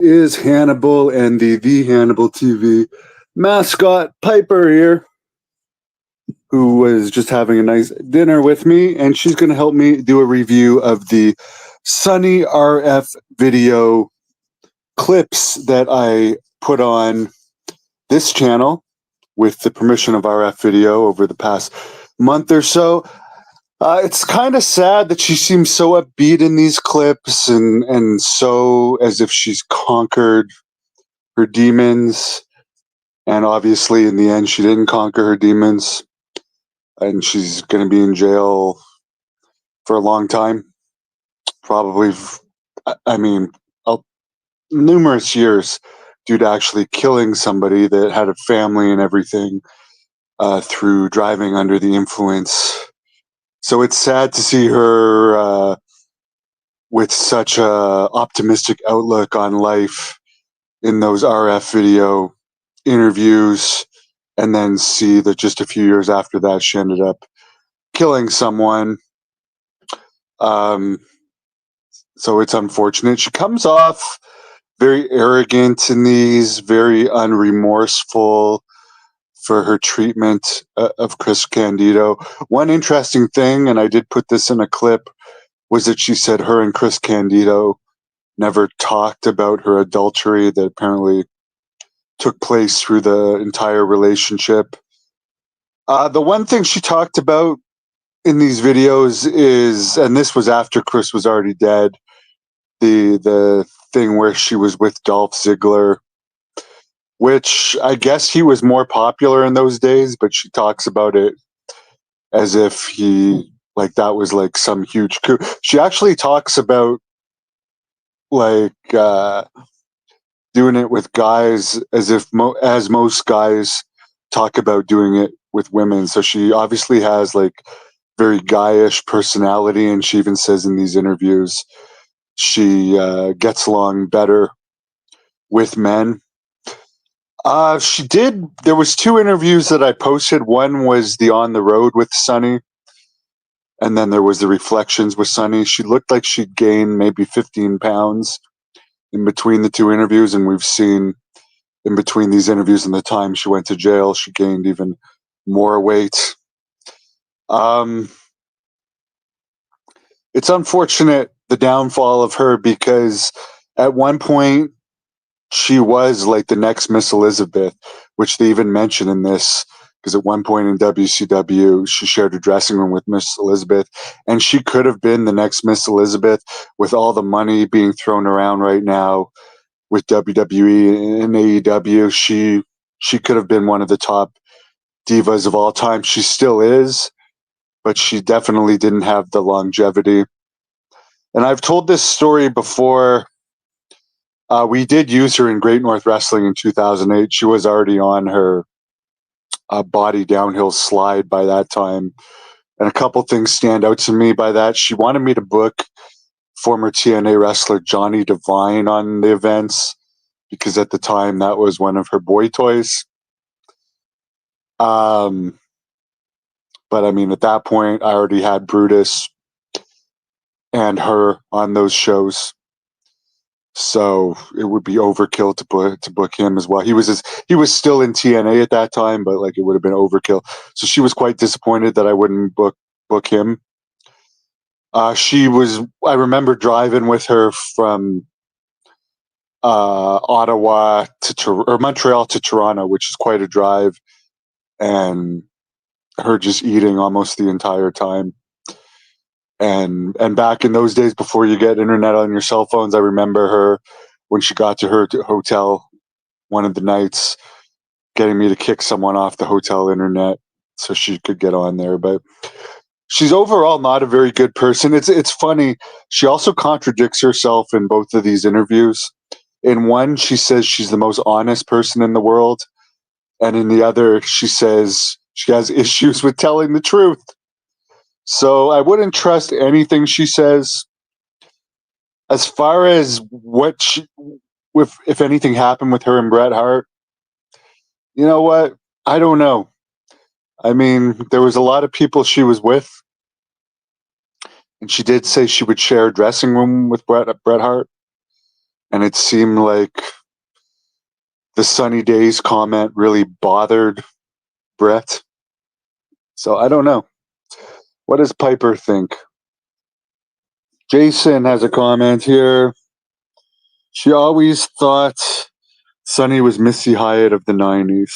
Is Hannibal and the Hannibal TV mascot Piper here, who was just having a nice dinner with me, and she's going to help me do a review of the Sunny RF video clips that I put on this channel with the permission of RF Video over the past month or so. It's kind of sad that she seems so upbeat in these clips and so as if she's conquered her demons. And obviously, in the end, she didn't conquer her demons, and she's going to be in jail for a long time. Probably, I mean, numerous years due to actually killing somebody that had a family and everything through driving under the influence. So it's sad to see her with such a optimistic outlook on life in those RF video interviews, and then see that just a few years after that, she ended up killing someone. So it's unfortunate. She comes off very arrogant in these, very unremorseful for her treatment of Chris Candido. One interesting thing, and I did put this in a clip, was that she said her and Chris Candido never talked about her adultery that apparently took place through the entire relationship. The one thing she talked about in these videos is, and this was after Chris was already dead, the thing where she was with Dolph Ziggler, which I guess he was more popular in those days, but she talks about it as if like that was like some huge coup. She actually talks about like doing it with guys as if as most guys talk about doing it with women. So she obviously has like very guyish personality, and she even says in these interviews she gets along better with men. She did. There was two interviews that I posted. One was the On the Road with Sunny, and then there was the Reflections with Sunny. She looked like she'd gained maybe 15 pounds in between the two interviews, and we've seen in between these interviews and the time she went to jail, she gained even more weight. It's unfortunate, the downfall of her, because at one point she was like the next Miss Elizabeth, which they even mention in this, because at one point in WCW, she shared a dressing room with Miss Elizabeth, and she could have been the next Miss Elizabeth with all the money being thrown around right now with WWE and AEW. She could have been one of the top divas of all time. She still is, but she definitely didn't have the longevity. And I've told this story before. We did use her in Great North Wrestling in 2008. She was already on her body downhill slide by that time. And a couple things stand out to me by that. She wanted me to book former TNA wrestler Johnny Devine on the events, because at the time that was one of her boy toys. But I mean, at that point, I already had Brutus and her on those shows, so it would be overkill to book him as well. He was still in TNA at that time, but like it would have been overkill. So she was quite disappointed that I wouldn't book him. I remember driving with her from Ottawa or Montreal to Toronto, which is quite a drive, and her just eating almost the entire time. And back in those days, before you get internet on your cell phones, I remember her when she got to her hotel one of the nights, getting me to kick someone off the hotel internet so she could get on there. But she's overall not a very good person. It's funny. She also contradicts herself in both of these interviews. In one, she says she's the most honest person in the world, and in the other, she says she has issues with telling the truth. So I wouldn't trust anything she says. As far as if anything happened with her and Bret Hart, you know what? I don't know. I mean, there was a lot of people she was with, and she did say she would share a dressing room with Bret Hart. and it seemed like the sunny days comment really bothered Brett. So I don't know. What does Piper think? Jason has a comment here. She always thought Sunny was Missy Hyatt of the 90s.